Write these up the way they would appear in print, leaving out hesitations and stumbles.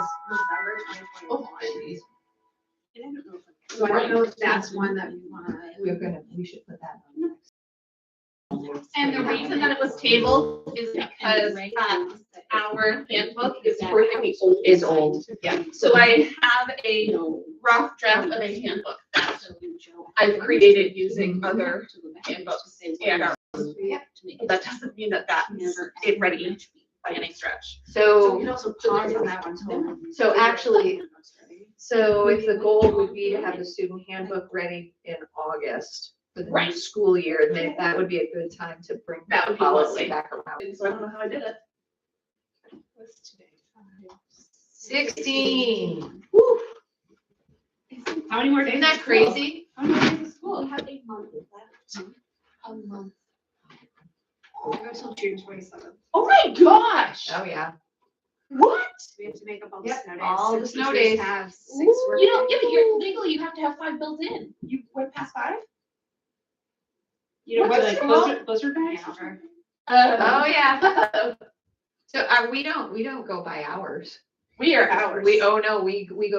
was November 2021. Oh, jeez. And I don't know so I don't know if that's one that we want to. We should put that on. And the reason that it was tabled is because our handbook is really old. Is old. Yeah, so I have a rough draft of a handbook that I've created using other handbooks and our, but that doesn't mean that that's it ready by any stretch. So we So, can also pause on that one till. so actually, so if the goal would be to have the student handbook ready in August for the new Right. school year, then that would be a good time to bring That the would be policy lovely. back around. So I don't know how I did it. What's today? 16. Woo. How many more days? Isn't that crazy? How many days of school? We have a month left. A month. I go till June 27th. Oh my gosh! Oh, yeah. What? We have to make up all the Yep, snow days. all So the snow teachers days. Have 6 Ooh, work you know, yeah, days. but you're legally you have to have 5 built in. You went past 5? You know, What's like it called? blizzard bags. Oh, yeah. So we don't go by hours. We are ours. We go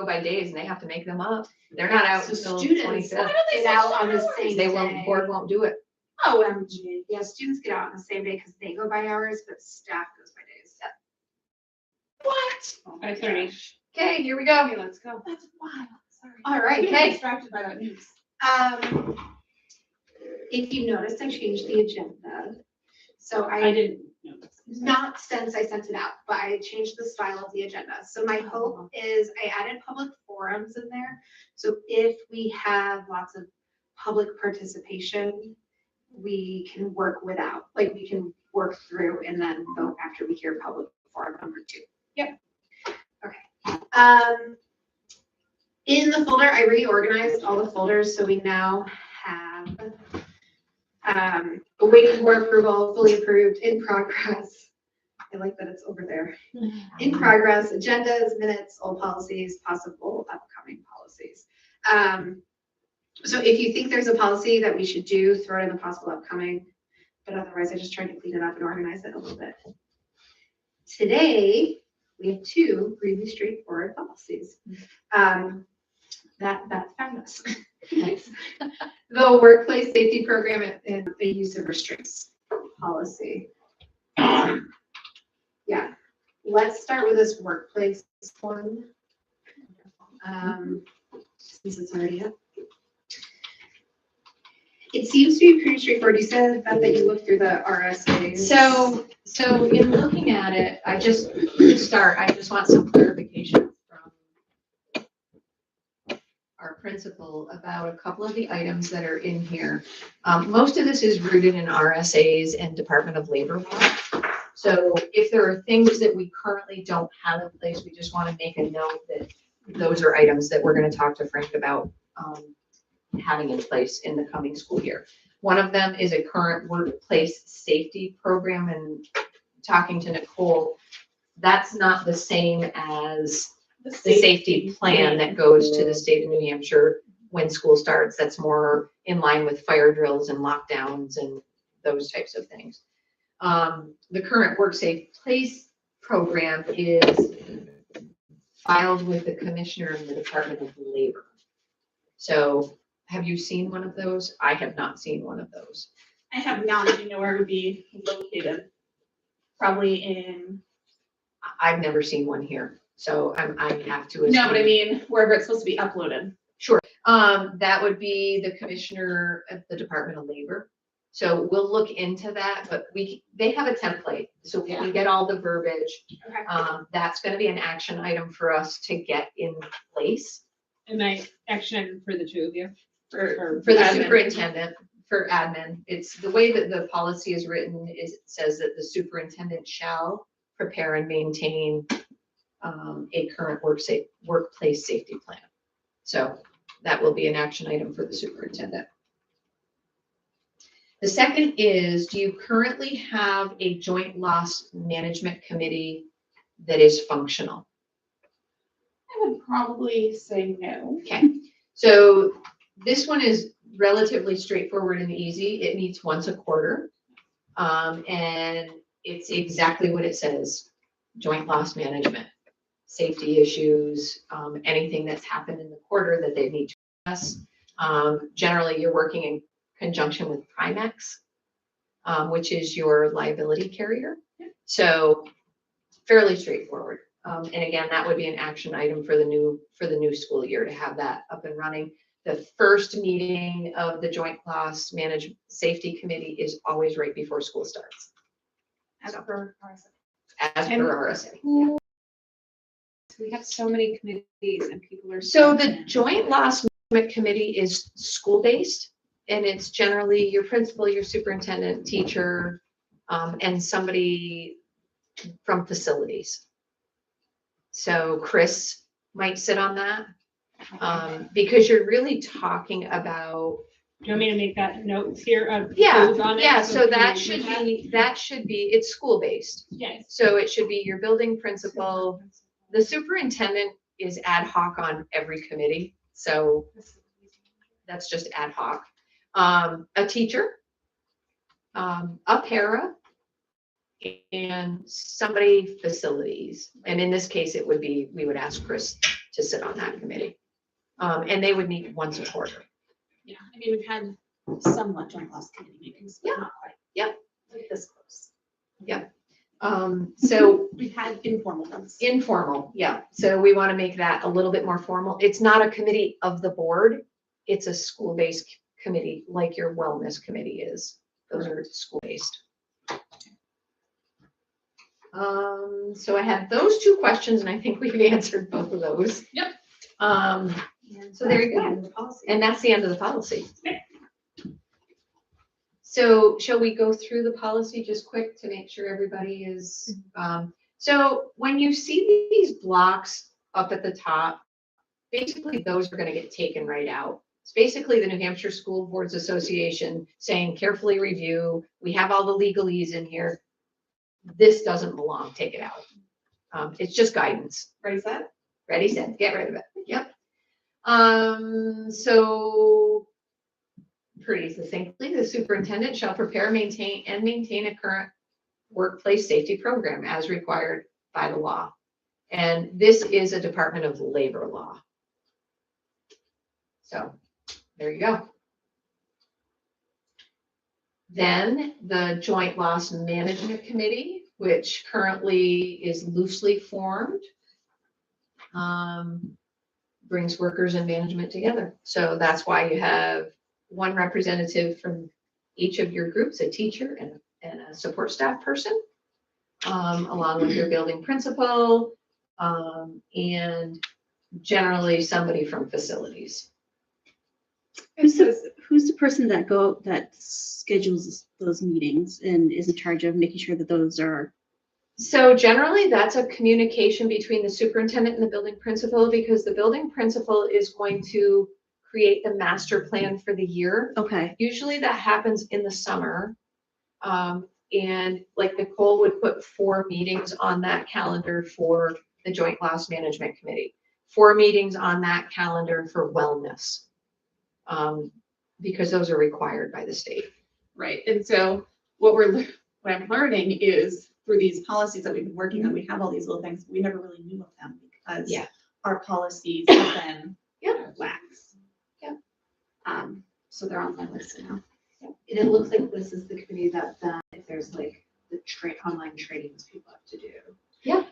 by days and they have to make them up. They're not out So until students 25th. get out on the same They day. won't, board won't do it. OMG. Yeah, students get out on the same day because they go by hours, but staff goes by days. What? Oh my gosh. Okay, here we go. Okay, let's go. That's wild. Sorry. All right, I'm okay. distracted by that news. If you noticed, I changed the agenda. So I didn't notice. not since I sent it out, but I changed the style of the agenda. So my hope is I added public forums in there. So if we have lots of public participation, we can work without, like we can work through and then vote after we hear public forum number 2. Yep. Okay. In the folder, I reorganized all the folders, so we now have awaiting board approval, fully approved, in progress. I like that it's over there. In progress, agendas, minutes, all policies, possible upcoming policies. So if you think there's a policy that we should do, throw it in the possible upcoming, but otherwise I just tried to clean it up and organize it a little bit. Today, we have 2 really straightforward policies. That found us. The workplace safety program and the use of restraints policy. Yeah, let's start with this workplace one. Since it's already up. It seems to be pretty straightforward. You said that you looked through the RSAs. So in looking at it, to start, I just want some clarification from our principal about a couple of the items that are in here. Most of this is rooted in RSAs and Department of Labor law. So if there are things that we currently don't have in place, we just want to make a note that those are items that we're going to talk to Frank about having in place in the coming school year. One of them is a current workplace safety program, and talking to Nicole, that's not the same as the safety plan that goes to the state of New Hampshire when school starts. That's more in line with fire drills and lockdowns and those types of things. The current work safe place program is filed with the commissioner in the Department of Labor. So have you seen one of those? I have not seen one of those. I have not. Do you know where it would be located? Probably in. I've never seen one here, so I have to. No, but I mean wherever it's supposed to be uploaded. That would be the commissioner at the Department of Labor. So we'll look into that, but they have a template, so we can get all the verbiage. Okay. That's gonna be an action item for us to get in place. And I action item for the 2 of you. For the admin. superintendent, for admin, it's the way that the policy is written is it says that the superintendent shall prepare and maintain a current workplace safety plan. So that will be an action item for the superintendent. The second is, do you currently have a joint loss management committee that is functional? I would probably say no. Okay, so this one is relatively straightforward and easy. It meets once a quarter. And it's exactly what it says, joint loss management. safety issues, anything that's happened in the quarter that they need to address. Generally, you're working in conjunction with Primex, which is your liability carrier. So fairly straightforward. And again, that would be an action item for the new school year to have that up and running. The first meeting of the Joint Loss Management Safety Committee is always right before school starts. As per RSA. As And per RSA. Yeah. We have so many committees and people are. So the Joint Loss Management Committee is school-based, and it's generally your principal, your superintendent, teacher, and somebody from facilities. So Chris might sit on that, because you're really talking about. Do you want me to make that note here of Yeah, who's on it? yeah, so that can should be, it's school-based. Yes. So it should be your building principal. The superintendent is ad hoc on every committee, so that's just ad hoc. A teacher, a para, and somebody facilities. And in this case, it would be, we would ask Chris to sit on that committee. And they would meet once a quarter. Yeah, I mean, we've had somewhat joint loss committee meetings, but Yeah. not quite. Yep. Like this close. So We've had informal ones. informal, yeah. So we want to make that a little bit more formal. It's not a committee of the board. It's a school-based committee, like your wellness committee is. Those are school-based. So I had those two questions, and I think we've answered both of those. Yep. So there you go. And that's the end of the policy. So shall we go through the policy just quick to make sure everybody is, so when you see these blocks up at the top, basically those are going to get taken right out. It's basically the New Hampshire School Boards Association saying carefully review. We have all the legalese in here. This doesn't belong, take it out. It's just guidance. Ready, set? Ready, set, get rid of it. Yep. So pretty succinctly, the superintendent shall prepare, maintain a current workplace safety program as required by the law. And this is a Department of Labor law. So there you go. Then the Joint Loss Management Committee, which currently is loosely formed, brings workers and management together. So that's why you have one representative from each of your groups, a teacher and a support staff person, along with your building principal, and generally somebody from facilities. Who's the person that schedules those meetings and is in charge of making sure that those are? So generally that's a communication between the superintendent and the building principal, because the building principal is going to create the master plan for the year. Okay. Usually that happens in the summer. And like Nicole would put 4 meetings on that calendar for the Joint Loss Management Committee, 4 meetings on that calendar for wellness, because those are required by the state. Right, and so what I'm learning is through these policies that we've been working on, we have all these little things, we never really knew of them because Yeah. our policies have been lax. Yeah. So they're on my list now. And it looks like this is the committee that then if there's like the online trainings people have to do.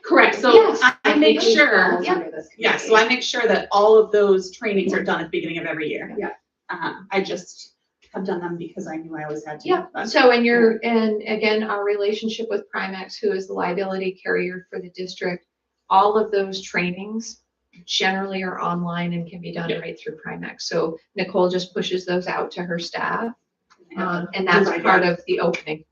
Correct, so Yes. I make think it sure, falls under this yeah, so I make sure that all of those trainings are done at the beginning of every year. Yeah. I just have done them because I knew I always had to. Yeah, But- so and again, our relationship with Primex, who is the liability carrier for the district, all of those trainings generally are online and can be done right through Primex. So Nicole just pushes those out to her staff, and that's part of the opening.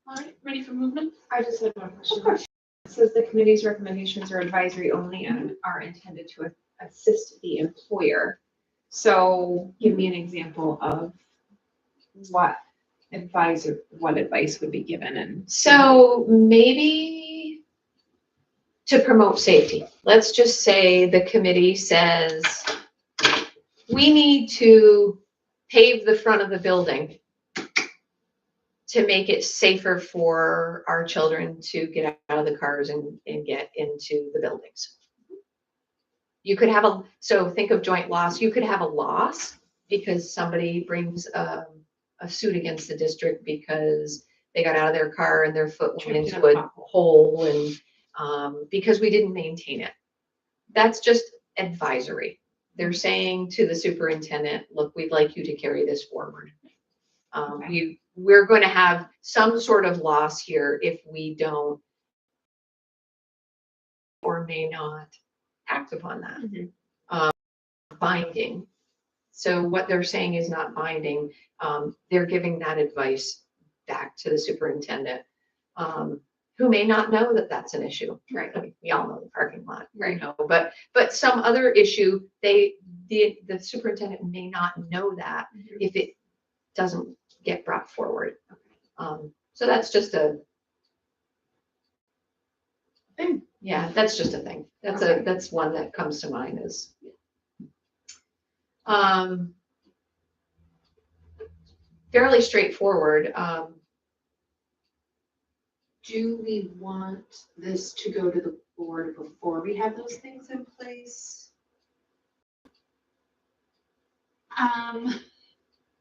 All right, ready for movement? I just had one question. It says the committee's recommendations are advisory only and are intended to assist the employer. So give me an example of what advice would be given and. So maybe to promote safety, let's just say the committee says, we need to pave the front of the building. to make it safer for our children to get out of the cars and get into the buildings. You could have so think of joint loss, you could have a loss because somebody brings a suit against the district because they got out of their car and their foot went into a hole and because we didn't maintain it. That's just advisory. They're saying to the superintendent, look, we'd like you to carry this forward. We're going to have some sort of loss here if we don't or may not act upon that. Binding. So what they're saying is not binding. They're giving that advice back to the superintendent, who may not know that that's an issue. Right. I mean, we all know the parking lot, right? You know, but some other issue, the superintendent may not know that if it doesn't get brought forward. So that's just a thing. Yeah, that's just a thing. That's one that comes to mind is. Fairly straightforward. Do we want this to go to the board before we have those things in place?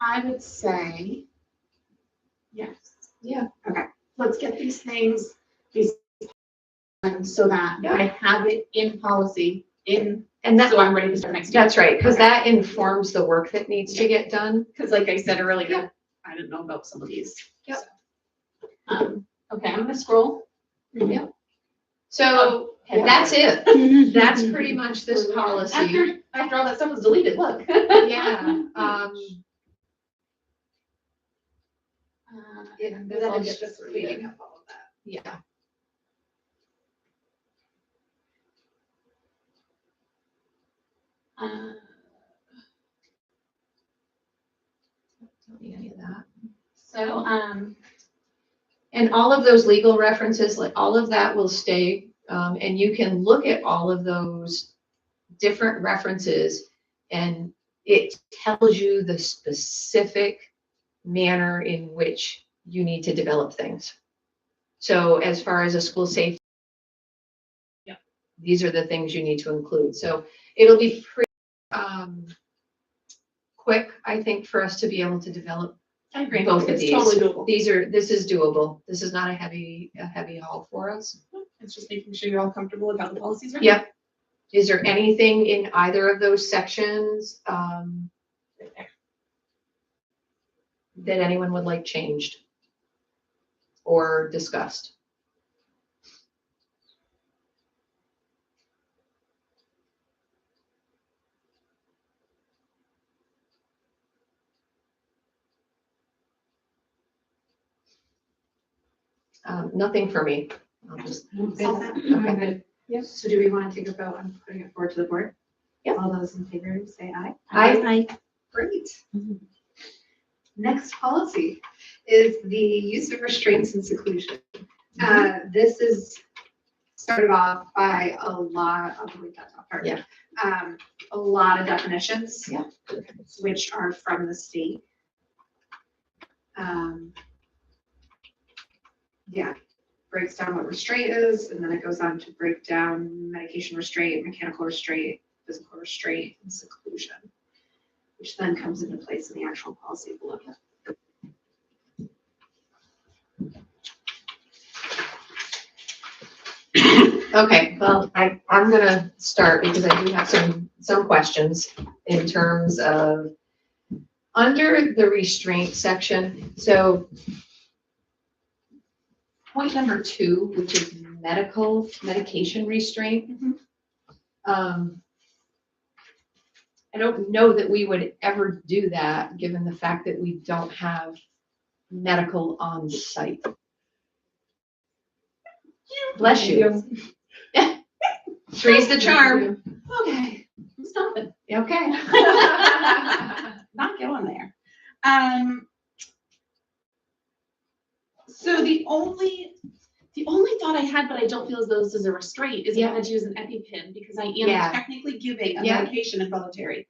I would say yes. Yeah. Okay, let's get these things, so that I have it in policy And that's so I'm ready to start next year. That's right, because that informs the work that needs to get done. Because like I said earlier, I didn't know about some of these. Yep. So, okay, I'm gonna scroll. Yep. So that's it. That's pretty much this policy. After all that stuff was deleted, look. Yeah. Then I'll get this cleaning up all of that. Yeah. Don't need any of that. So, And all of those legal references, like all of that will stay. And you can look at all of those different references and it tells you the specific manner in which you need to develop things. So as far as a school safety, these are the things you need to include. So it'll be pretty quick, I think, for us to be able to develop I agree. both of It's these. totally doable. This is doable. This is not a heavy haul for us. It's just making sure you're all comfortable with how the policies are. Yep. Is there anything in either of those sections that anyone would like changed or discussed? Nothing for me. I'll just, Okay. Yep. So do we want to take a vote on putting it forward to the board? Yep. All those in favor say aye. Aye. Great. Next policy is the use of restraints and seclusion. This is started off by a lot of, a lot of definitions, which are from the state. Breaks down what restraint is, and then it goes on to break down medication restraint, mechanical restraint, physical restraint, and seclusion, which then comes into place in the actual policy below. Okay, well, I'm gonna start because I do have some questions in terms of under the restraint section. So point number 2, which is medication restraint. I don't know that we would ever do that, given the fact that we don't have medical on site. Bless you. Three's the charm. Okay, I'm stopping. Okay. Not going there. So the only thought I had, but I don't feel as though this is a restraint, is if I had to use an EpiPen, because I am technically giving a medication involuntary.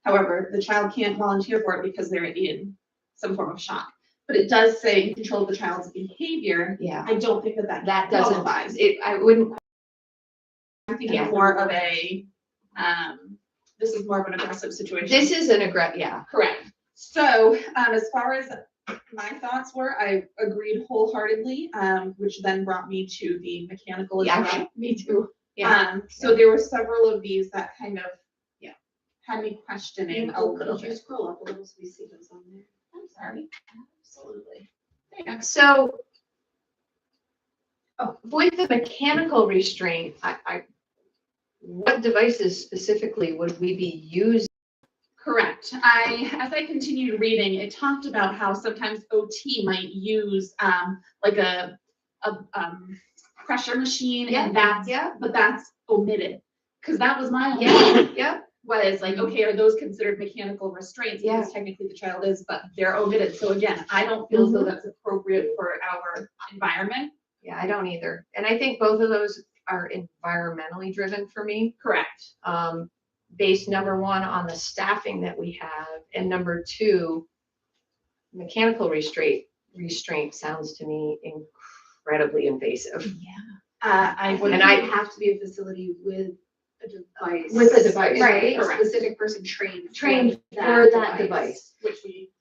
However, the child can't volunteer for it because they're in some form of shock. but it does say in control of the child's behavior. Yeah, I don't think that that doesn't, qualifies. I wouldn't, I'm thinking Yeah. more of a, this is more of an aggressive situation. this is an yeah. Correct. So, as far as my thoughts were, I agreed wholeheartedly, which then brought me to the mechanical as Yeah, well. me too. Yeah. So there were several of these that kind of, Yeah. had me questioning a Nicole, little could you bit. scroll up a little so we see those on there? I'm sorry. Absolutely. So with the mechanical restraint, what devices specifically would we be using? Correct. As I continued reading, it talked about how sometimes OT might use, like a pressure machine Yeah, and that's, yeah. but that's omitted. Cause that was my only Yeah, yeah. was like, okay, are those considered mechanical restraints? Because technically the child is, but they're omitted. So again, I don't feel as though that's appropriate for our environment. Yeah, I don't either. And I think both of those are environmentally driven for me. Correct. Based number one on the staffing that we have, and number two, mechanical restraint sounds to me incredibly invasive. I would. And It I- would have to be a facility with a device. With a device, Right, a correct. specific person trained. Trained for that device, Which we.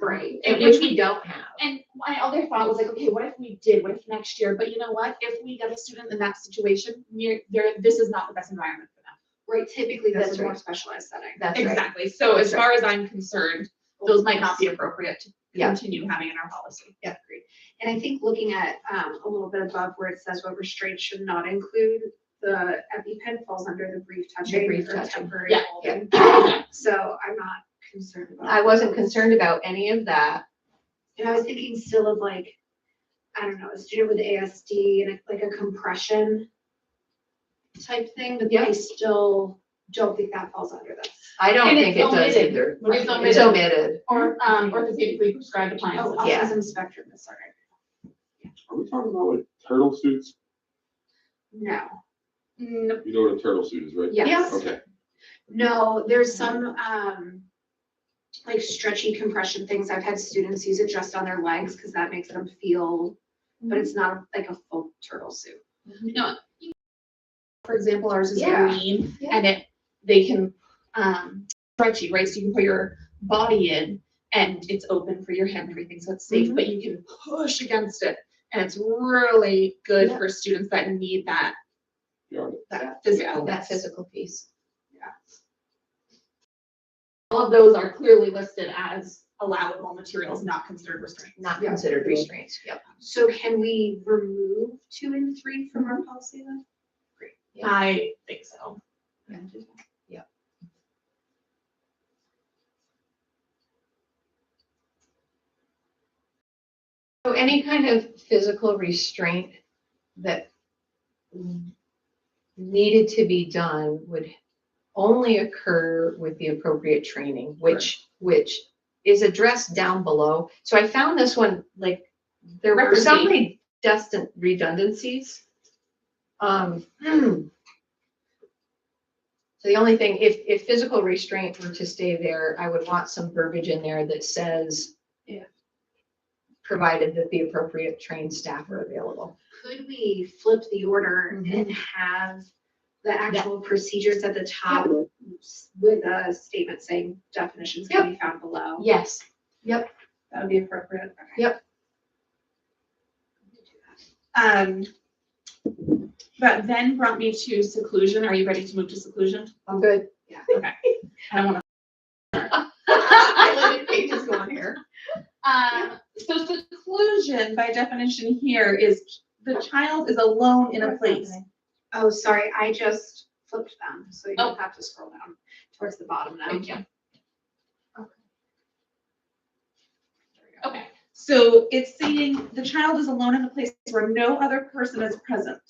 right, And and which we don't have. And my other thought was like, okay, what if we did? What if next year? But you know what? If we get a student in that situation, this is not the best environment for them. Right, typically That's that's a more right. specialized setting. That's right. Exactly. So as That's far as I'm concerned, those might not be appropriate to Yeah. continue having in our policy. Yeah, great. And I think looking at a little bit above where it says what restraints should not include, the EpiPen falls under the brief touching brief or touching. temporary Yeah, holding. So I'm not concerned about. I wasn't concerned about any of that. And I was thinking still of like, I don't know, a student with ASD and like a compression type thing, but I still don't think that falls under this. I don't And think it it's does omitted. either. It's It's omitted. Or orthopedically prescribed Oh, appliances. Yeah. autism spectrum disorder. Are we talking about like turtle suits? No. Nope. You know what a turtle suit is, right? Yes. Okay. No, there's some like stretchy compression things. I've had students use it just on their legs because that makes them feel, but it's not like a full turtle suit. No. For example, ours is Yeah. green Yeah. and they can stretchy, right? So you can put your body in and it's open for your head and everything, so it's safe, but you can push against it. And it's really good Yeah. for students that need that, Got it. that physical. That physical piece. All of those are clearly listed as allowable materials, not considered restraints. Not Yeah. considered restraints. Yep. So can we remove 2 and 3 from our policy then? Yeah. I think so. So any kind of physical restraint that needed to be done would only occur with the appropriate training, which is addressed down below. So I found this one, like, there were some redundancies. So the only thing, if physical restraint were to stay there, I would want some verbiage in there that says, provided that the appropriate trained staff are available. Could we flip the order Mhm. and have the actual procedures at the top with a statement saying definitions can be found below? Yes. That would be appropriate. Okay. Yep. That then brought me to seclusion. Are you ready to move to seclusion? I'm good. Okay. I don't want to. I let pages go on here. So seclusion by definition here is the child is alone in a place. Oh, sorry, I just flipped them, so you Oh. have to scroll down towards the bottom now. Thank you. Okay, so it's saying the child is alone in a place where no other person is present.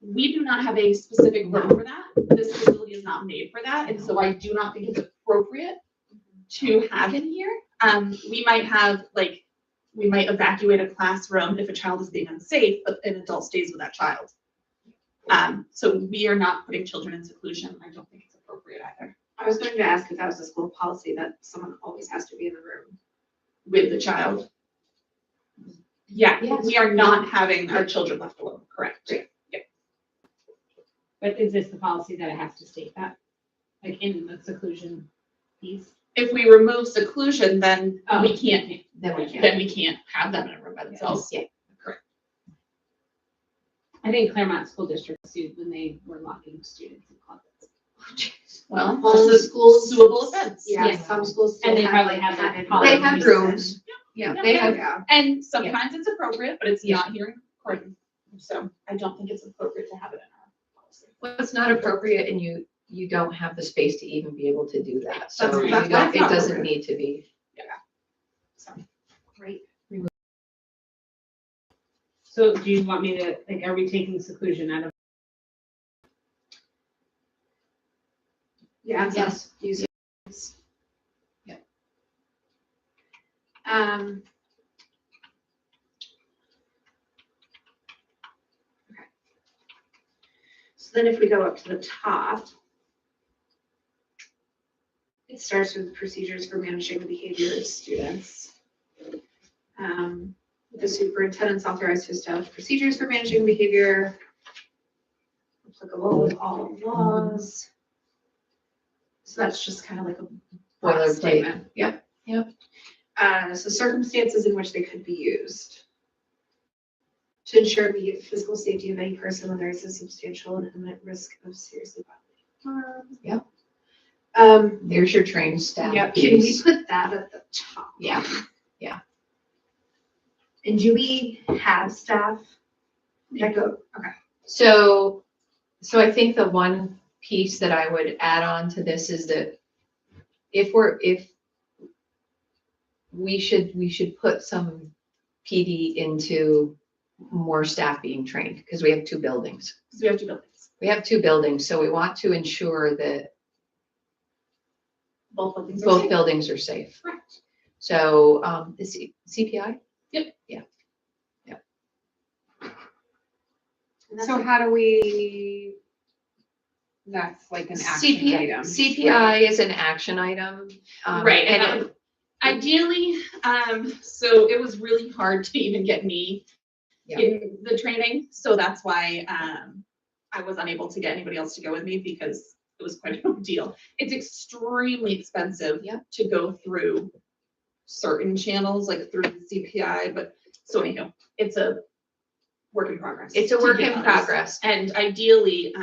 We do not have a specific word for that. This facility is not made for that, and so I do not think it's appropriate to have in here. We might have, like, we might evacuate a classroom if a child is being unsafe, but an adult stays with that child. So we are not putting children in seclusion. I don't think it's appropriate either I was going to ask if that was a school policy that someone always has to be in the room. with the child. Yeah, Yes. we are not having our children left alone, correct? But is this the policy that it has to state that? Like in the seclusion piece? If we remove seclusion, then we can't, Then we can. then we can't have them in a room by themselves. Yeah. I think Claremont School District sued when they were locking students in closets. Well, All the this is schools. suable offense. Yeah, Yeah. some schools still And they have probably like have that padded policy. They have rooms. Yeah. Yeah, they have, Yeah. And sometimes it's appropriate, but it's Yeah. not here in Croydon. So I don't think it's appropriate to have it in our policy. well, it's not appropriate and you don't have the space to even be able to do that. So That's- you that's don't, it not doesn't appropriate. need to be. Right. So do you want me to, like, are we taking seclusion out of? Yeah. Yes. Use it. Yeah. Um. Okay. So then if we go up to the top, it starts with procedures for managing the behavior of students. The superintendent's authorized to establish procedures for managing behavior applicable with all laws. So that's just kind of like a broad Boilerplate. statement. Yep, yep. So circumstances in which they could be used to ensure immediate physical safety of any person when there is a substantial and imminent risk of seriously bodily harm. Yep. Um, There's your trained staff. yeah, can we piece. put that at the top? Yeah. And do we have staff that go, okay. So I think the one piece that I would add on to this is that if we should put some PD into more staff being trained, because we have two buildings. Because we have two buildings. We have two buildings, so we want to ensure that Both buildings are both safe. buildings are safe. Correct. So, is CPI? And that's So how do we, that's like an action item. CPI is an action item. Right, and And ideally, so it was really hard to even get me Yeah. in the training, so that's why, I was unable to get anybody else to go with me because it was quite a big deal. It's extremely expensive Yeah. to go through certain channels, like through the CPI, but, so anyhow, it's a work in progress. it's a to work be in honest. progress. And ideally,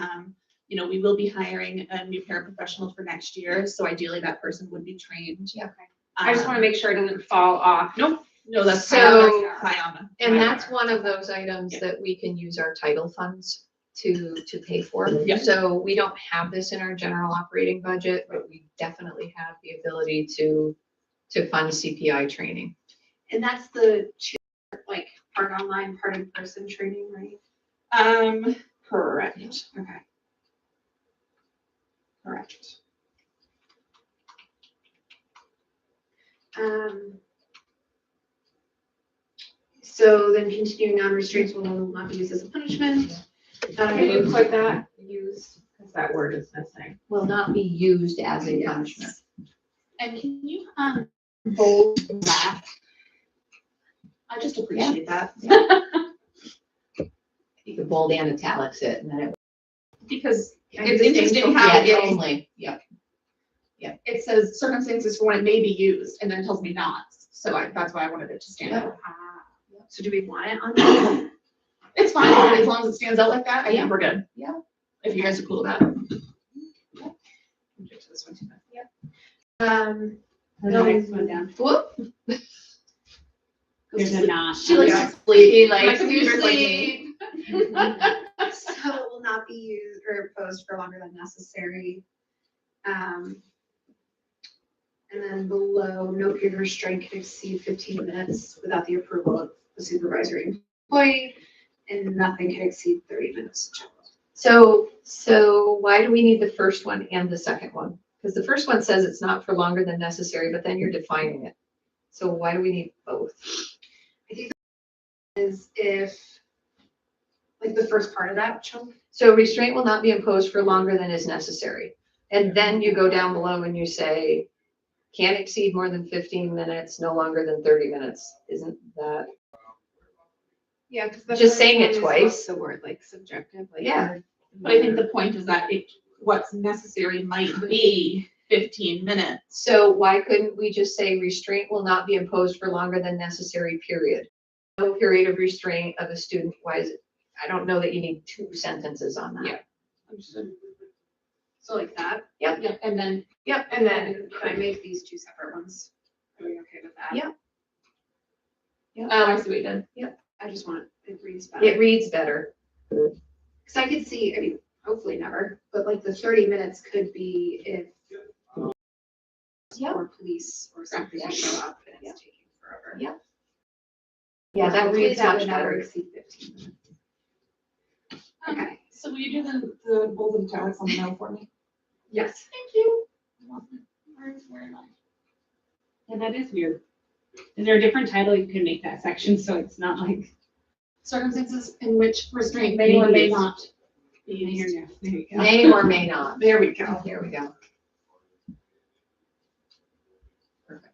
we will be hiring a new paraprofessional for next year, so ideally that person would be trained. Yeah. I just want to make sure it doesn't fall off. No, that's So- high on And my that's radar. one of those items Yeah. that we can use our title funds to pay for. Yeah. So we don't have this in our general operating budget, but we definitely have the ability to fund CPI training. And that's the two, like, part online, part in person training, right? Correct, Okay. correct. So then continuing non-restraints will not be used as a punishment. Can you put that used, because that word is missing. Will not be used as a Yes. punishment. And can you, bold that? I just appreciate that, You could bold and italics it and then it. because Yeah, it's the same interesting token. how Yeah, it, only, yeah. it says circumstances for when it may be used, and then it tells me not, so that's why I wanted it to stand out. So do we want it on there? It's fine, as long as it stands out like that, I Yeah. think we're good. Yeah. If you guys are cool with that. Get to this one too. Um, The next one down. whoop. There's a not. She likes Yeah. to sleep. He My likes to computer's like sleep. So it will not be used or posed for longer than necessary. And then below, no period of restraint can exceed 15 minutes without the approval of the supervisory employee, and nothing can exceed 30 minutes. So why do we need the first one and the second one? Because the first one says it's not for longer than necessary, but then you're defining it. So why do we need both? I think is if, like the first part of that chunk. So restraint will not be imposed for longer than is necessary. And then you go down below and you say, can't exceed more than 15 minutes, no longer than 30 minutes. Isn't that? Yeah, because the Just first saying it one is twice. what's the word, like subjective, like. Yeah. But I think the point is that what's necessary might be 15 minutes. So why couldn't we just say restraint will not be imposed for longer than necessary, period? No period of restraint of a student, why is it? I don't know that you need 2 sentences on that. Yeah. So like that, Yeah, and then, and then can I make these 2 separate ones? Are we okay with that? Yeah. oh, I see what you did. I just want, it reads better. It reads better. Cause I could see, I mean, hopefully never, but like the 30 minutes could be if Yep. or police or something show up and it's taking forever. Yep. Yeah, that Hopefully reads that much would never better. exceed 15 minutes. Okay, So will you do the golden italics on the note for me? yes. Thank you. Where am I? Yeah, that is weird. Is there a different title you can make that section so it's not like? Circumstances in which restraint may or may not be used. There you go. May or may not. There we go. Here we go. Perfect.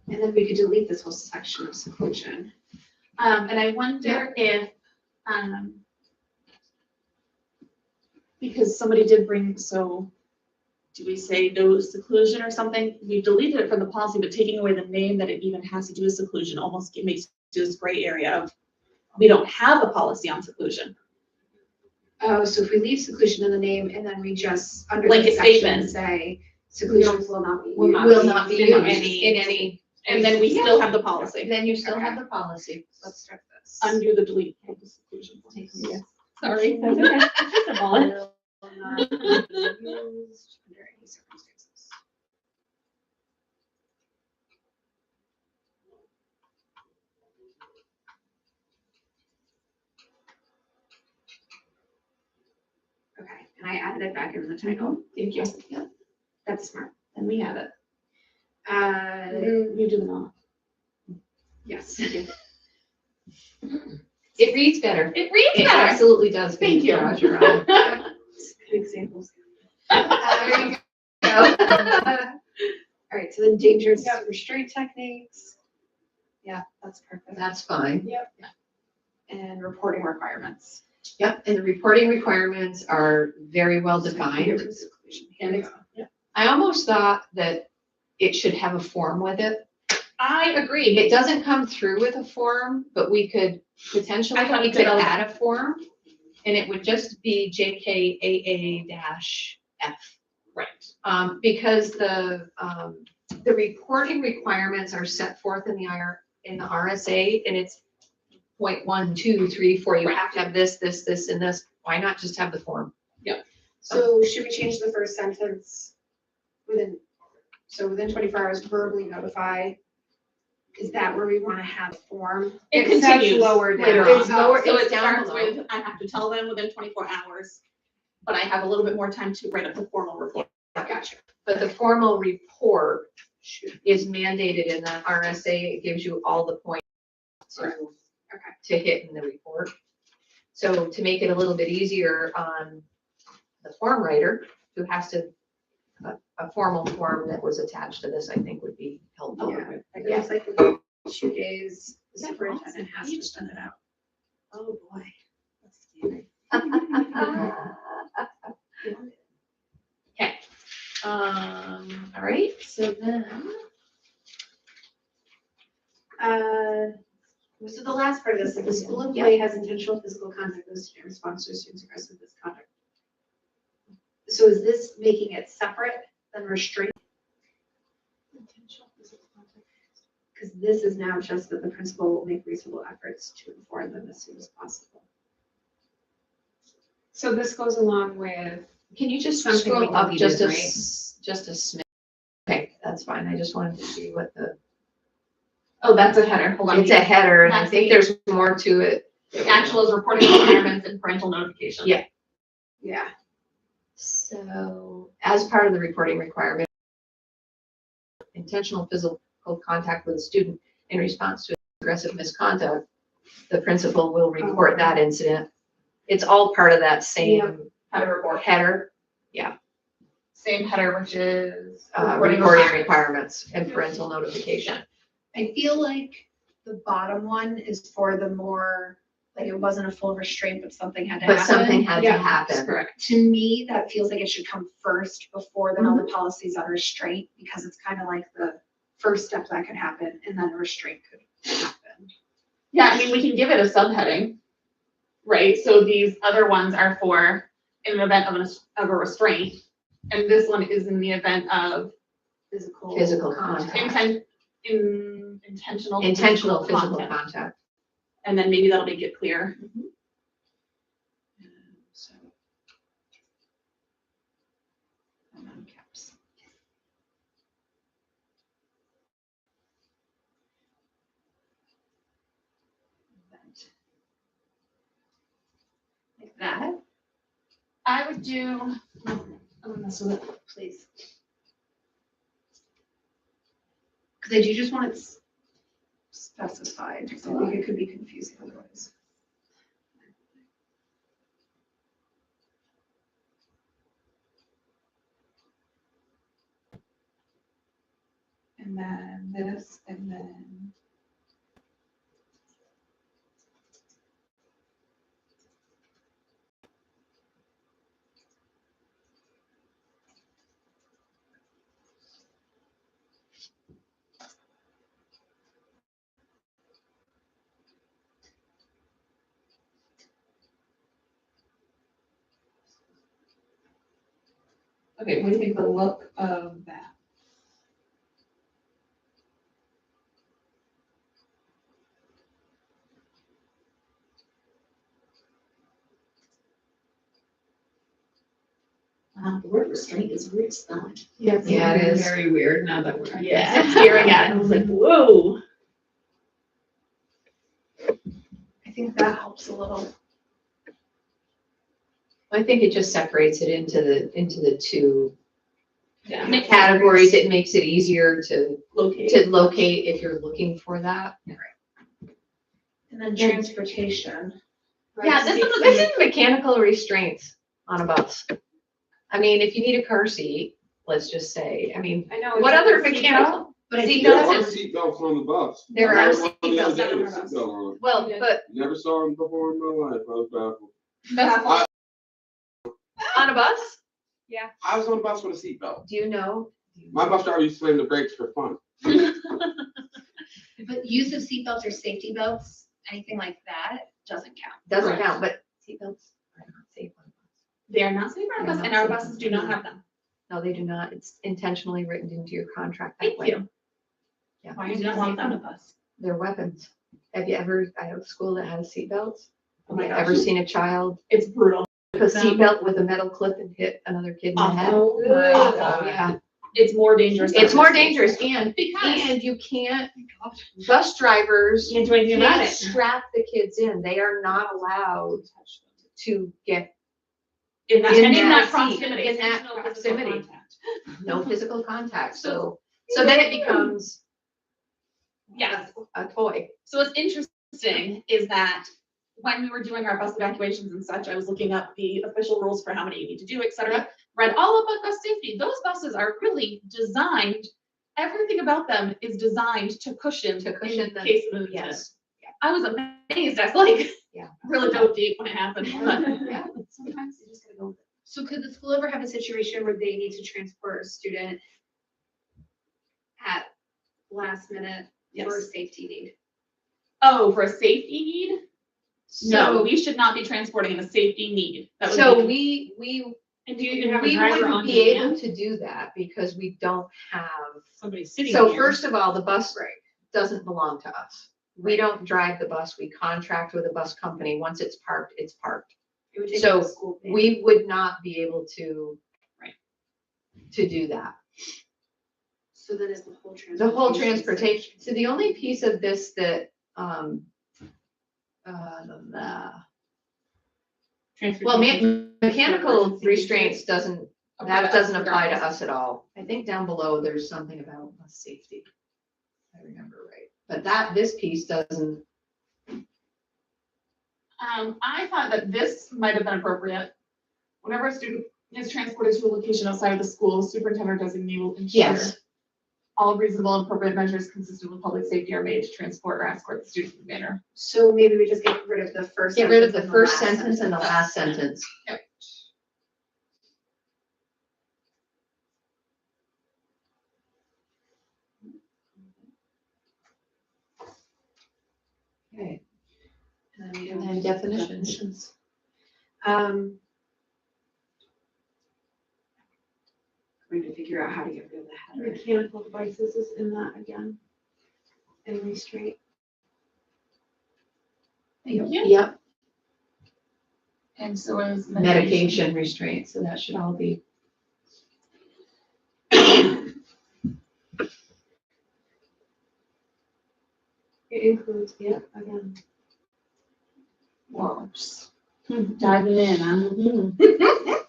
And then we could delete this whole section of seclusion. And I wonder if, because somebody did bring, so do we say no seclusion or something? We deleted it from the policy, but taking away the name that it even has to do with seclusion almost makes this gray area of, we don't have a policy on seclusion. Oh, so if we leave seclusion in the name and then we just under Like the a section statement. say seclusions will not be used. Will not be in used any- in any, And then we still have the policy. then you still have the policy. Let's start this. Undo the delete. of the seclusion. Yes. Sorry. That's okay. It's just a bullet. Will not be used under any circumstances. Okay, and I added it back in the title. Thank you. That's smart. And we have it. Uh, You do the not. yes. It reads better. It reads It better. absolutely does. Thank you. Roger. All Good examples. There you go. All right, so then dangerous restraint techniques. Yeah, that's perfect. That's fine. And reporting requirements. Yep, and the reporting requirements are very well defined. Here we go. I almost thought that it should have a form with it. I agree. It doesn't come through with a form, but we could potentially, I thought we it could did. add a form. And it would just be JKAA-F. Right. Because the reporting requirements are set forth in the RSA, and it's 0.1, 2, 3, 4. You have to have this, this, this, and this. Why not just have the form? So should we change the first sentence within 24 hours verbally notify? Is that where we want to have form? It It says continues lower later down. on. It's lower- So it's it down starts below. with, I have to tell them within 24 hours, but I have a little bit more time to write up the formal report. Gotcha. But the formal report is mandated in the RSA. It gives you all the points to hit in the report. So to make it a little bit easier on the form writer, who has to, a formal form that was attached to this, I think would be helpful. Yeah. I guess like within 2 days, the superintendent has to send it out. Oh, boy. That's scary. Okay. All right, so then, So the last part of this, if the school employee has intentional physical contact with a student in response to a student's aggressive misconduct. So is this making it separate than restraint? Because this is now just that the principal will make reasonable efforts to inform them as soon as possible. So this goes along with, can you just Something we scroll up deleted, just a, right? just a smidge? Okay, that's fine. I just wanted to see what the, Oh, that's a header. Hold on. it's a header, and I That's think the- there's more to it. Actual is reporting requirements and parental notification. Yeah. Yeah. So, as part of the reporting requirement, intentional physical contact with a student in response to aggressive misconduct, the principal will report that incident. It's all part of that same Header report. header, Same header, which is reporting requirements and parental notification. I feel like the bottom one is for the more, like it wasn't a full restraint, but something had to But happen. something had to Yeah, happen. correct. To me, that feels like it should come first before then all the policies on restraint, because it's kind of like the first step that could happen and then a restraint could happen. Yeah, I mean, we can give it a subheading, right? So these other ones are for in the event of a restraint, and this one is in the event of Physical contact. intentional Intentional physical contact. contact. And then maybe that'll make it clear. So. And then caps. Like that, I would do, I'm gonna mess with it. please. Because I do just want it specified, because I think it could be confusing otherwise. And then this, and then. Okay, what do you think the look of that? The word restraint is weird spelling. Yeah, Yeah, it is. very weird now that we're. Yeah, staring at it, I was like, whoa. I think that helps a little. I think it just separates it into the two Yeah. categories. It makes it easier to Locate. locate if you're looking for that. And then transportation. Yeah, this is This is mechanical restraints on a bus. I mean, if you need a car seat, let's just say, I mean, I know. what other mechanical? But I Seat think There belts are and- seatbelts on the bus. There I are had one the other seatbelts day on with our bus. seatbelt on it. Well, Yeah. but Never saw them before in my life. I was baffled. on a bus, I was on a bus with a seatbelt. do you know? My bus driver used to slam the brakes for fun. But use of seatbelts or safety belts, anything like that, doesn't count. Doesn't Right. count, but seatbelts are not safe on a bus. They are not safe on our bus, and our buses do not have them. No, they do not. It's intentionally written into your contract that Thank way. you. Yeah. Why do you not want them? on a bus? They're weapons. Have you ever, I have a school that has seatbelts. Oh my Ever gosh, seen a child it's brutal. put a seatbelt with a metal clip and hit another kid in the head? Awful. Oh, Awful. yeah. It's more dangerous. It's than more buses. dangerous and Because you can't, bus drivers you can't do anything about can't it. strap the kids in. They are not allowed to get In that, in and in that seat, proximity. in that No physical proximity. contact. No physical contact, so then it becomes Yes. a toy. So what's interesting is that when we were doing our bus evacuations and such, I was looking up the official rules for how many you need to do, et cetera. Read all about bus safety. Those buses are really designed, everything about them is designed to cushion To cushion in the- case of an incident. Yes. I was amazed. I was like, Yeah. really dove deep when it happened. But Yeah. Sometimes you just gotta go with it. So could the school ever have a situation where they need to transport a student at last minute for a Yes. safety need? Oh, for a safety need? No. No, we should not be transporting in a safety need. That would So be- we And do you even have a we driver wouldn't on be able demand? to do that because we don't have. Somebody sitting So here. first of all, the bus doesn't belong to us. We don't drive the bus. We contract with a bus company. Once it's parked, it's parked. It would take So the school pay. We would not be able to. Right. To do that. So then it's the whole transportation. The whole transportation, so the only piece of this that, well, mechanical restraints doesn't, that doesn't apply to us at all. I think down below, there's something about bus safety. If I remember right, but this piece doesn't, I thought that this might have been appropriate. Whenever a student is transported to a location outside of the school, superintendent designee will ensure yes, all reasonable and appropriate measures consistent with public safety are made to transport or escort the student in the manner. So maybe we just get rid of the first. Get rid of the sentence and first last sentence and the last sentence. Yep. Okay, And and then definitions. Going to figure out how to get rid of the header. Mechanical devices is in that again. And restraint. Thank you. Yep, And so is medication restraint, so that should all be. It includes, yeah, again. Whoa, just diving in, huh?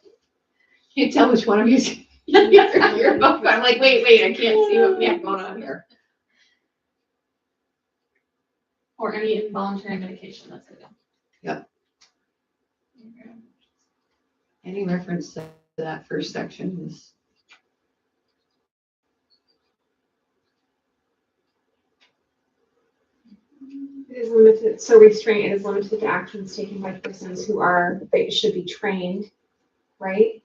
Can't tell which one of you. You're both. I'm like, wait, I can't see what we have going on here. Or any involuntary medication, that's it. Yep. Any reference to that first section is. It is limited, so restraint is limited to actions taken by persons who are, they should be trained, right?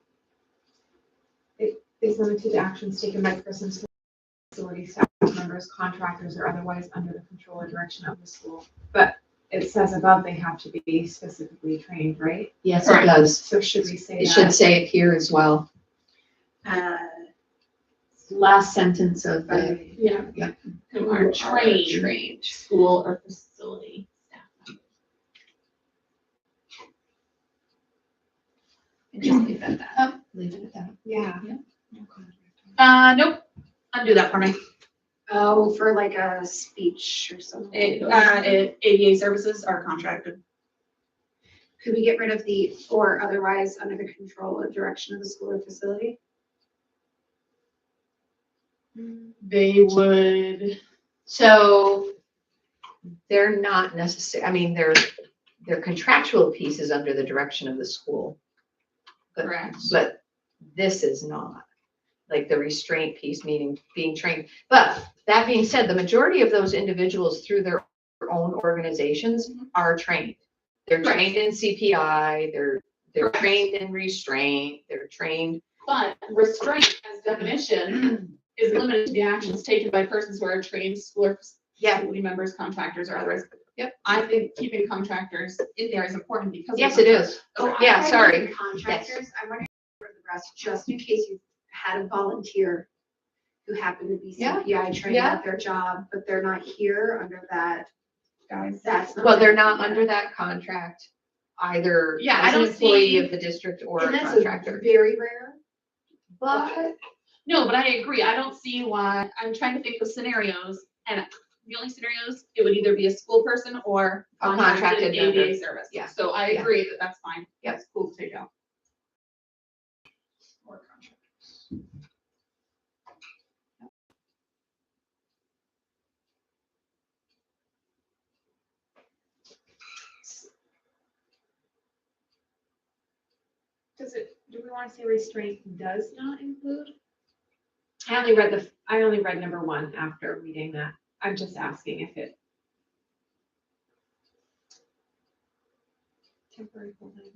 It is limited to actions taken by persons who are facility staff members, contractors, or otherwise under the control or direction of the school. But it says above they have to be specifically trained, right? Yes, it does. So should we say It that? should say it here as well. Last sentence of the. Yeah. Yep. Who are trained, Trained. school or facility staff members. And just leave it at that. Leave it at that. Yeah. Nope, undo that for me. Oh, for like a speech or something. ABA services are contracted. Could we get rid of the or otherwise under the control or direction of the school or facility? They would, So they're not necessary, I mean, their contractual piece is under the direction of the school. But- correct. But this is not, like the restraint piece, meaning being trained. But that being said, the majority of those individuals through their own organizations are trained. They're Right. trained in CPI, they're Correct. trained in restraint, they're trained. But restraint as definition is limited to the actions taken by persons who are trained school or facility members, contractors, or otherwise. Yep. I think keeping contractors in there is important because. Yes, it is. Oh, Yeah, I sorry. like contractors, I wonder for the rest, just in case you had a volunteer who happened to be Yeah. CPI trained Yeah. at their job, but they're not here under that, Guys. that's not. Well, they're not under that contract either Yeah, I as an don't employee see- of the district or And a that's contractor. very rare. But No, but I agree. I don't see why, I'm trying to think of scenarios, and the only scenarios, it would either be a school person or A contracted ABA vendor. service. Yeah. So I Yeah. agree that that's fine. Yep. That's cool to take out. Or contractors. Do we want to say restraint does not include? I only read number one after reading that. I'm just asking if it. Temporary holding.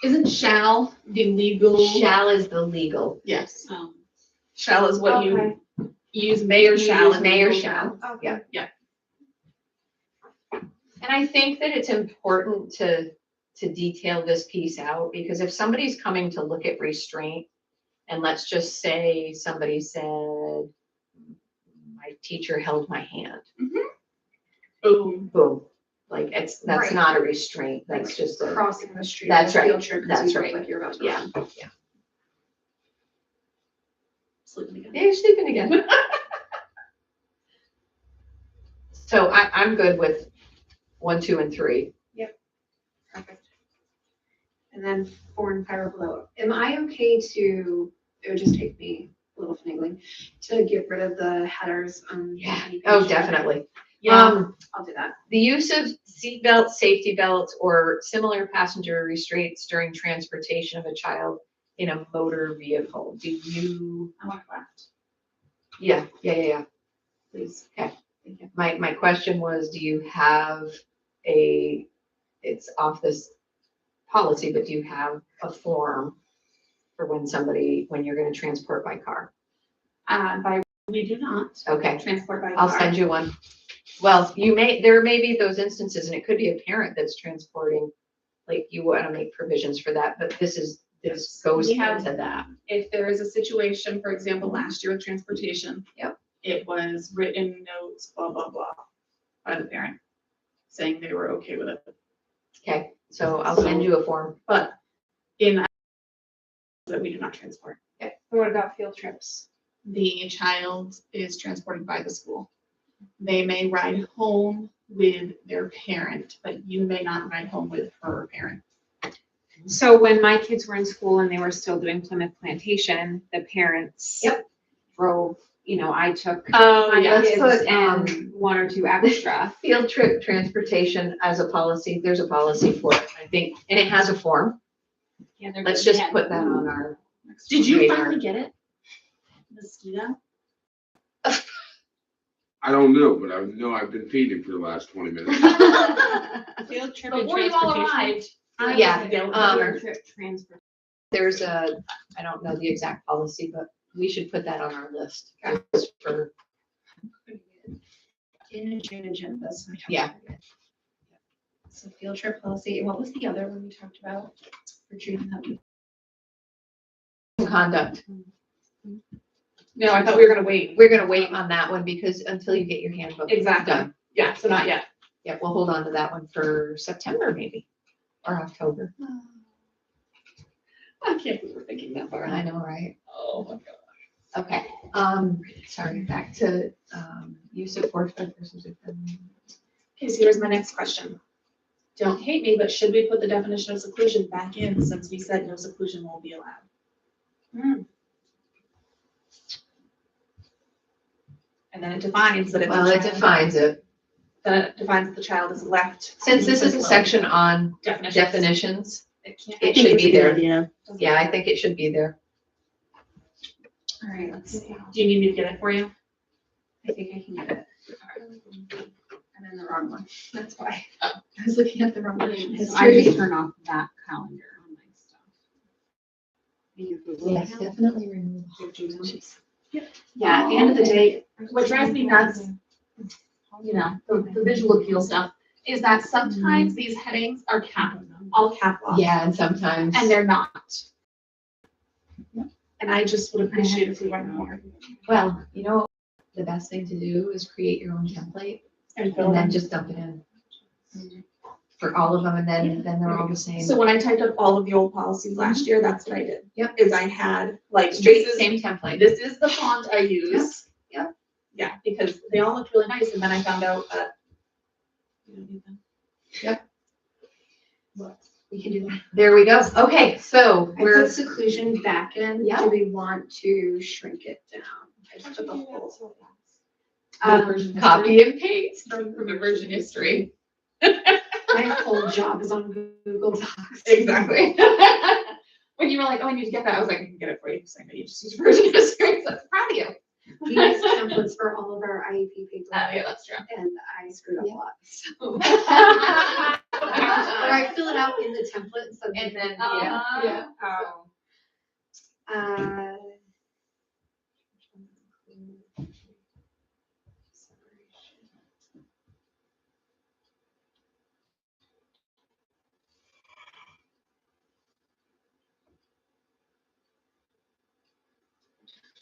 Isn't shall the legal? shall is the legal. Yes. Shall is what you Okay. use, may or shall. use and may or legal shall. Okay. Yeah. And I think that it's important to detail this piece out, because if somebody's coming to look at restraint, and let's just say somebody said, my teacher held my hand, Boom. boom. Like, that's Right. not a restraint, that's Like just a, crossing the street. That's on a right. field trip 'cause That's you look right. Like you're about to yeah, run. yeah. Sleeping again. Yeah, you're sleeping again. So I'm good with 1, 2, and 3. Perfect. And then 4 and 5 are below. Am I okay to, it would just take me a little finagling, to get rid of the headers on? Yeah, any oh, page? definitely. Yeah. I'll do that. The use of seat belts, safety belts, or similar passenger restraints during transportation of a child in a motor vehicle. Do you, I want left. Yeah, please. My question was, do you have it's off this policy, but do you have a form for when you're gonna transport by car? We do not Okay, transport by I'll car. send you one. Well, there may be those instances, and it could be a parent that's transporting, like you wanna make provisions for that, but this goes We have- into that. If there is a situation, for example, last year with transportation. Yep. It was written notes, blah, blah, blah, by the parent, saying they were okay with it. Okay, so I'll send you a form. But in that we do not transport. What about field trips? The child is transported by the school. They may ride home with their parent, but you may not ride home with her parent. So when my kids were in school and they were still doing Plymouth Plantation, the parents Yep. drove, I took Oh, my yeah. kids Let's put, and one or two extra. Field trip transportation as a policy, there's a policy for it, I think, and it has a form. Yeah, they're Let's good. just put that on our. Did you radar. finally get it? Mosquito? I don't know, but I know I've been feeding for the last 20 minutes. Field trip and Before you all transportation. arrived. I Yeah, was yelling. Field trip transport. There's I don't know the exact policy, but we should put that on our list. Just for, In June agendas. yeah, So field trip policy, and what was the other one we talked about for June? conduct. No, I thought we were gonna wait. We're gonna wait on that one because until you get your handbook Exactly. done. Yeah, so not yet. Yeah, we'll hold on to that one for September maybe, or October. I can't believe we're thinking that far. I know, right? Oh my god. Okay, sorry, back to, use of force by persons with. Okay, so here's my next question. Don't hate me, but should we put the definition of seclusion back in since we said no seclusion won't be allowed? And then it defines that if Well, it the child, defines it. then it defines that the child is left. Since this is a section on Definitions. definitions, It can't. it I think should it's be a good there. idea. Yeah, I think it should be there. All right, let's see. Do you need me to get it for you? I think I can get it. I'm in the wrong one. That's why. I was looking at the wrong one. So I History. just turn off that calendar on my stuff. And your Google Yes, account. definitely remove. Yeah, at the end of the day, What drives me nuts, the visual appeal stuff, is that sometimes these headings are all cap lock. Yeah, and sometimes. And they're not. And I just would appreciate if we went more. Well, the best thing to do is create your own template And fill and then them. just dump it in. For all of them, and then they're all the same. So when I typed up all of the old policies last year, that's what I did. Yep. Is I had, like, Straight, this is, same template. this is the font I use. Yep. Yeah, because they all looked really nice, and then I found out that. you don't need them. we can do that. There we go. Okay, so I we're, put seclusion back in. Yeah. Do we want to shrink it down? I just took a whole. copy and paste. From version history. My whole job is on Google Docs. Exactly. When you were like, oh, I need to get that, I was like, I can get it for you, because I know you just use version history, so I'm proud of you. We use templates for all of our IEP paper. Yeah, that's true. And I screwed up a lot, so. Yeah. Or I fill it out in the template instead of. And then, Yeah. Oh.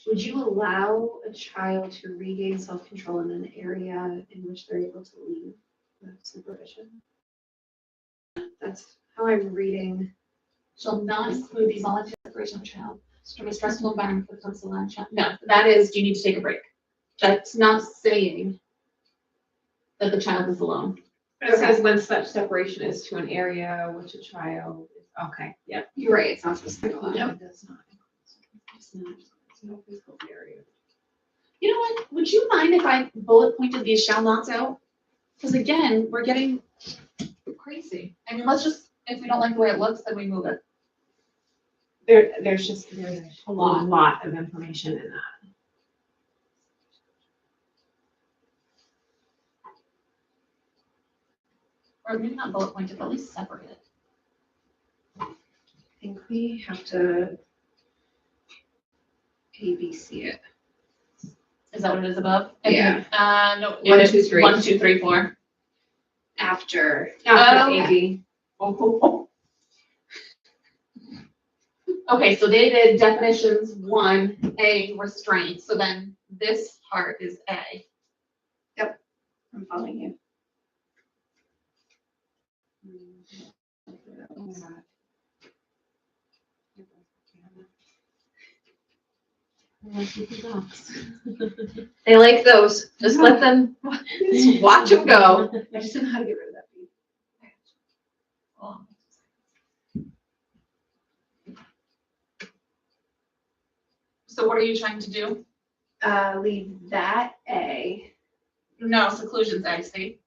Would you allow a child to regain self-control in an area in which they're able to leave with supervision? That's how I'm reading. Shall not include the voluntary separation of a child from a stressful environment for the comes to lunch. No, that is, do you need to take a break? That's not saying that the child is alone. It says when such separation is to an area which a child is, okay, yeah. You're right, it's not supposed to be allowed. Nope. You know what, would you mind if I bullet pointed these shall nots out? Because again, we're getting crazy. I mean, let's just, if we don't like the way it looks, then we move it. There's a lot of information in that. or maybe not bullet pointed, but at least separate it. I think we have to ABC it. Is that what it is above? Yeah. No. 1, 2, 3. 1, 2, 3, 4. After. After okay. AB. Okay, so they did definitions 1, A, restraint. So then this part is A. I'm following you. They like those. Just let them, just watch them go. I just don't know how to get rid of that bead. Oh. So what are you trying to do? Leave that A. No, seclusion's A, see?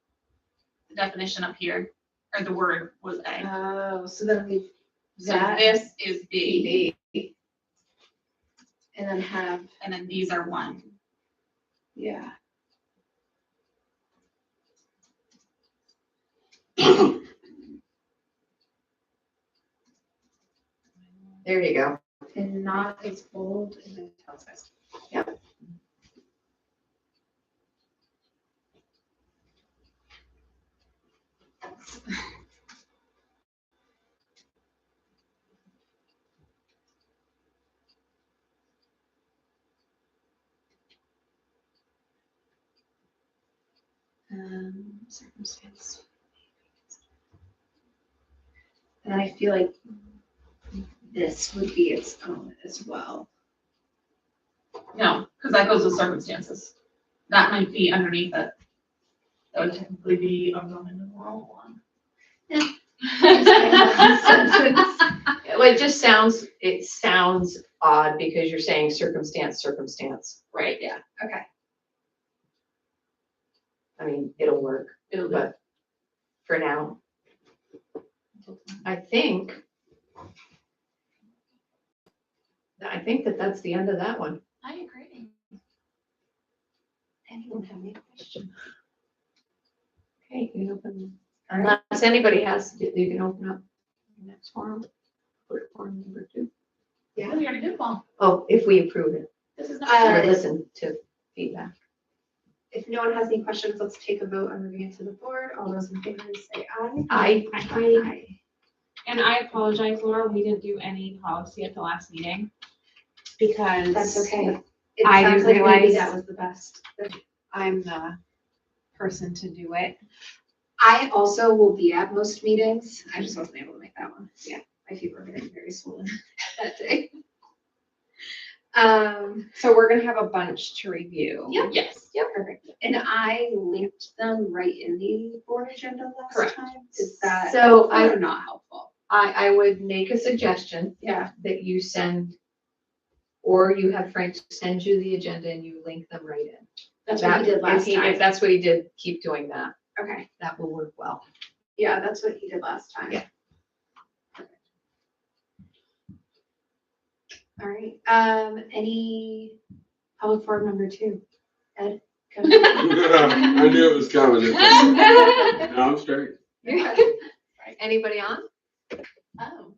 The definition up here, or the word was A. Oh, so then leave So that this is B, B. And then have, and then these are 1. yeah. There you go. And not as bold as italicized. Yep. Circumstance. And I feel like this would be its own as well. No, because that goes with circumstances. That might be underneath it. That would technically be a Roman numeral 1. Yeah. Well, it sounds odd because you're saying circumstance. Right, yeah. Okay. I mean, it'll work, but for now, I think that that's the end of that one. I agree. Anyone have any questions? Okay, you can open, unless anybody has, you can open up the next forum, forum number 2. Yeah, we already did one. Oh, if we approve it, This is not. or listen to feedback. If no one has any questions, let's take a vote on moving it to the board. All those in favor say aye. I, Aye. And I apologize, Laura, we didn't do any policy at the last meeting because. That's okay. It I sounds didn't like maybe realize- that was the best. I'm the person to do it. I also will be at most meetings. I just wasn't able to make that one. Yeah, my feet were very, very swollen that day. So we're gonna have a bunch to review. Yep. Yes. Yep, perfect. And I linked them right in the board agenda last Correct. time. Is that So helpful or not helpful? I would make a suggestion Yeah. that you send, or you have Frank send you the agenda and you link them right in. That's what he did last If time. that's what he did, keep doing that. Okay. That will work well. Yeah, that's what he did last time. Yeah. Perfect. All right, any public forum number 2? Ed? Go ahead. I knew it was coming. No, I'm straight. Anybody on? Oh.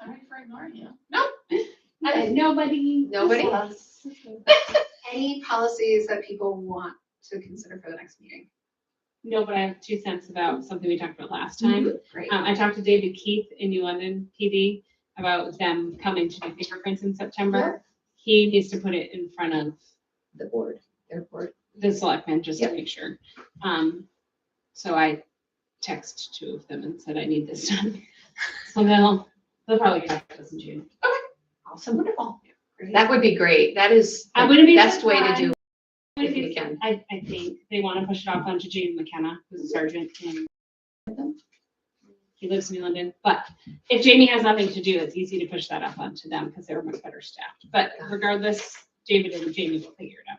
Sorry for ignoring you. Nope. Nobody. Nobody? Any policies that people want to consider for the next meeting? No, but I have 2 cents about something we talked about last time. Great. I talked to David Keith in New London PD about them coming to do fingerprints in September. He needs to put it in front of The board, their board. the selectmen just to Yep. make sure. So I text 2 of them and said I need this done. So they'll probably get back to us in June. Awesome, wonderful. Great. That would be great. That is I the wouldn't be best way to do surprised it if we can. I think they want to push it off onto James McKenna, who's a sergeant in. He lives in New London, but if Jamie has nothing to do, it's easy to push that up onto them because they're much better staffed. But regardless, David and Jamie will figure it out.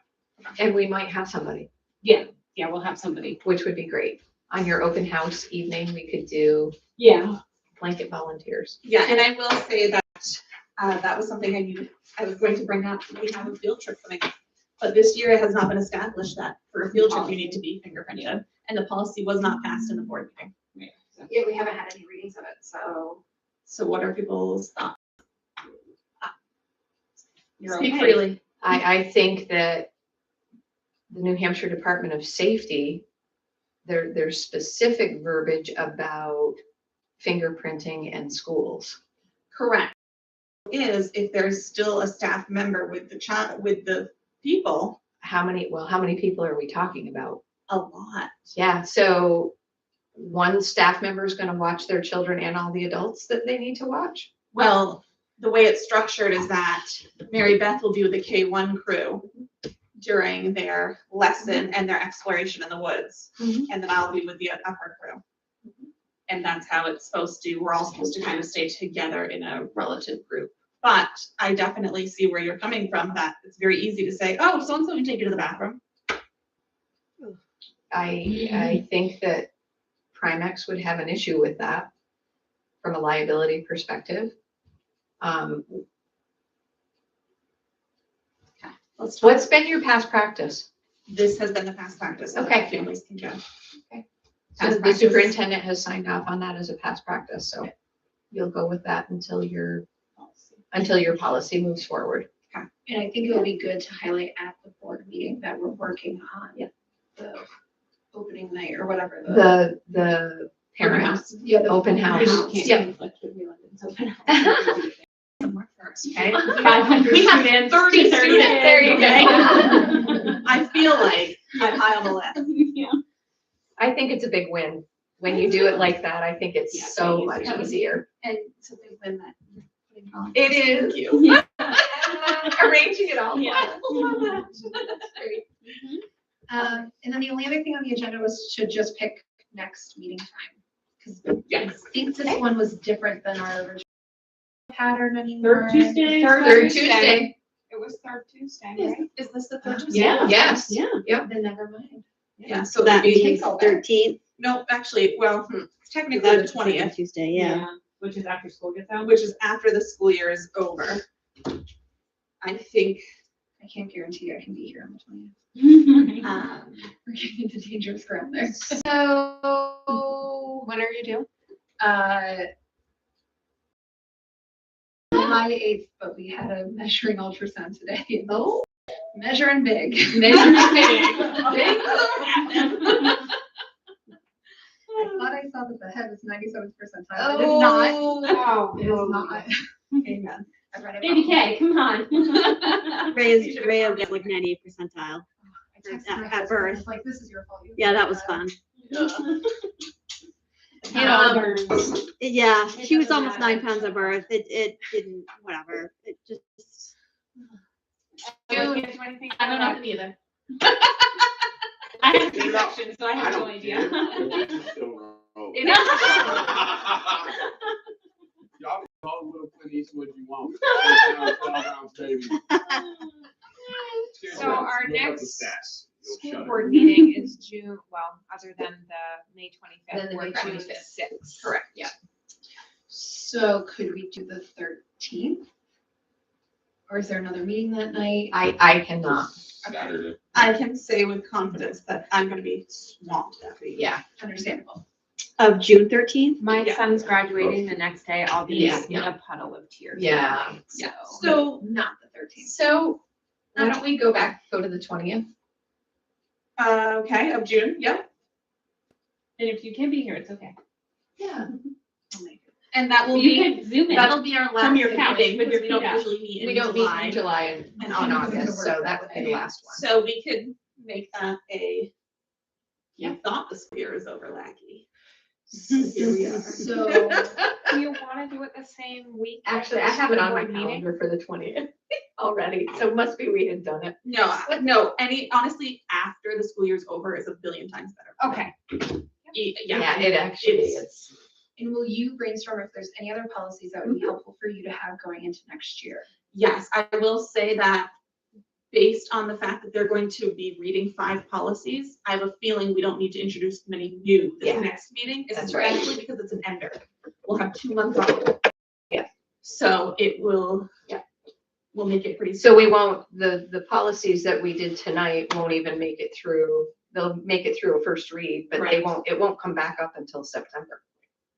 And we might have somebody, Yeah, we'll have somebody. which would be great. On your open house evening, we could do Yeah. blanket volunteers. Yeah, and I will say that that was something I was going to bring up. We have a field trip coming up But this year it has not been established that for a field trip, you need to be fingerprinted, and the policy was not passed in the board meeting. Yeah, we haven't had any readings of it, so. So what are people's thoughts? You're Speak okay. freely. I think that the New Hampshire Department of Safety, there's specific verbiage about fingerprinting and schools. Correct. Is if there's still a staff member with the child, with the people, How many people are we talking about? a lot. Yeah, so one staff member is gonna watch their children and all the adults that they need to watch? Well, the way it's structured is that Mary Beth will be with the K1 crew during their lesson and their exploration in the woods. Mhm. And then I'll be with the upper crew. And that's how it's supposed to, we're all supposed to kind of stay together in a relative group. But I definitely see where you're coming from, that it's very easy to say, oh, so-and-so can take you to the bathroom. I think that Primex would have an issue with that from a liability perspective. Let's talk. What's been your past practice? This has been the past practice. So Okay. that families can go. So Past the practice. superintendent has signed off on that as a past practice, so you'll go with that until your policy moves forward. And I think it would be good to highlight at the board meeting that we're working on the opening night or whatever. The Open parent, house. Yeah, the open house. Yeah. Conflict with New London's open house. Somewhere first. Okay. 500 We have students, 30 230 students. There you kids. go. I feel like I'm high on the list. Yeah. I think it's a big win. When you do it like that, I think Yeah, it's so much easier. easier. And it's a big win that you're putting on. It is. Yeah. Arranging it all. Yeah. That's great. And then the only other thing on the agenda was to just pick next meeting time. Because I Yes. think this one was different than our original pattern anymore. Third Tuesday. Third Tuesday. It was third Tuesday, Is, right? is this the third Tuesday? Yeah. Yes. Yeah. Then never mind. Yeah, so That that would be, means all that. 13th. no, actually, well, technically the That's second 20th, Tuesday, yeah. Which is after school gets out. which is after the school year is over. I think, I can't guarantee I can be here on the 20th. Yeah. We're getting into dangerous ground there. So when are you due? July 8th, but we had a measuring ultrasound today. Oh. Measuring big. Measuring I thought I saw that the head was 97th percentile. It is not. Oh. It is not. amen. I read it Baby wrong. K, come on. Ray will get like 98th percentile. I texted At my husband, birth. I was like, this is your fault. You Yeah, that did was fun. You know, burns. Yeah, It she was doesn't almost matter. 9 pounds at birth. It didn't, whatever. It just. I can't do anything. I don't know if either. I have C-section, so I have no idea. It is. Y'all can call little Clint Eastwood you want. Baby. So our Look up the next stats. You'll School shudder. board meeting is June, well, other than the May Then 25th, the we're May June 25th. 6th. Correct, yeah. So could we do the 13th? Or is there another meeting that night? I cannot. Saturday. I can say with confidence that I'm gonna be swamped that week. Yeah. Understandable. Of June 13th? My Yeah. son's graduating the next day. I'll be Yeah, in a puddle of tears. Yeah. So. So, Not the 13th. So why don't we go to the 20th? okay, of June, yep. And if you can be here, it's okay. Yeah. I'll make it. And that will You be, can zoom in. that'll be our last From your couch meeting, with your because we don't feet up. usually meet We in don't meet July. in July and on August, so that would be the last one. So we could make that a, you thought the school year was over, Lackey. So here we are. So, Do you want to do it the same week? as Actually, the I have it on school my board meeting? calendar for the 20th already, so it must be we had done it. No, honestly, after the school year's over is a billion times better. Okay. Yeah. It actually It's- is. and will you brainstorm if there's any other policies that would be helpful for you to have going into next year? Yes, I will say that based on the fact that they're going to be reading 5 policies, I have a feeling we don't need to introduce many new this Yeah. next meeting, That's right. especially because it's an ender. We'll have 2 months off. Yeah. So it will, we'll make it pretty. So we won't, the policies that we did tonight won't even make it through, they'll make it through a first read, but they Right. won't, it won't come back up until September.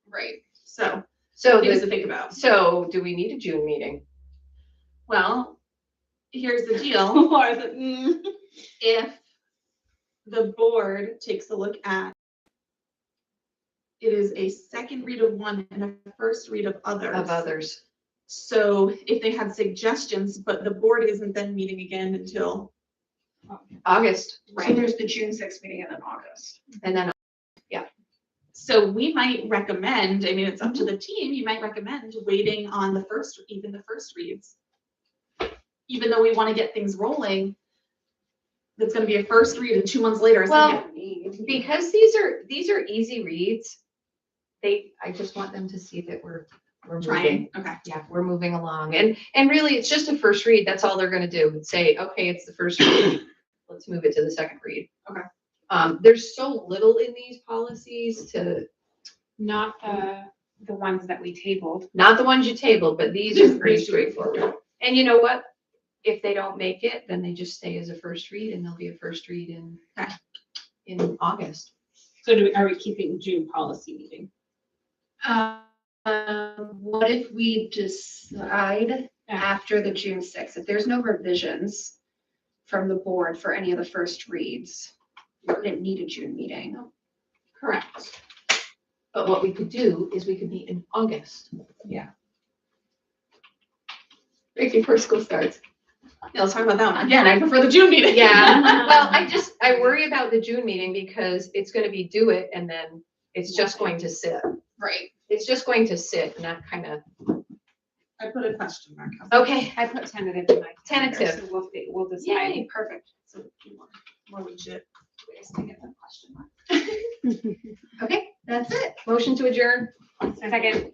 Right, so So things to think about. so do we need a June meeting? Well, here's the deal. If the board takes a look at, it is a second read of one and a first read of others. Of others. So if they had suggestions, but the board isn't then meeting again until. August, So there's the June 6th meeting and then August. and then, So we might recommend, I mean, it's up to the team, you might recommend waiting on the first reads. Even though we want to get things rolling, that's gonna be a first read and 2 months later, it's Well, gonna be. because these are easy reads, I just want them to see that we're moving. Trying, okay. Yeah, we're moving along. And really, it's just a first read. That's all they're gonna do. Say, okay, it's the first read. Let's move it to the second read. Okay. There's so little in these policies Not the ones that we tabled. not the ones you tabled, but these are pretty straightforward. And you know what? If they don't make it, then they just stay as a first read and there'll be a first read in August. So are we keeping June policy meeting? What if we decide after the June 6th, if there's no revisions from the board for any of the first reads, we wouldn't need a June meeting. Correct. But what we could do is we could meet in August. Yeah. Right before school starts. Yeah, let's talk about that one. Again, I prefer the June meeting. Yeah, well, I worry about the June meeting because it's gonna be do it and then it's just going to sit. Right. It's just going to sit and that kind of, I put a question mark. okay. I put tentative in my calendar, Tentative. so we'll decide. Yay, perfect. So more legit ways to get the question mark. Okay, that's it. Motion to adjourn. Second.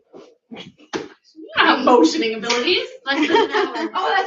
You don't have motioning abilities. Less than an hour. Oh,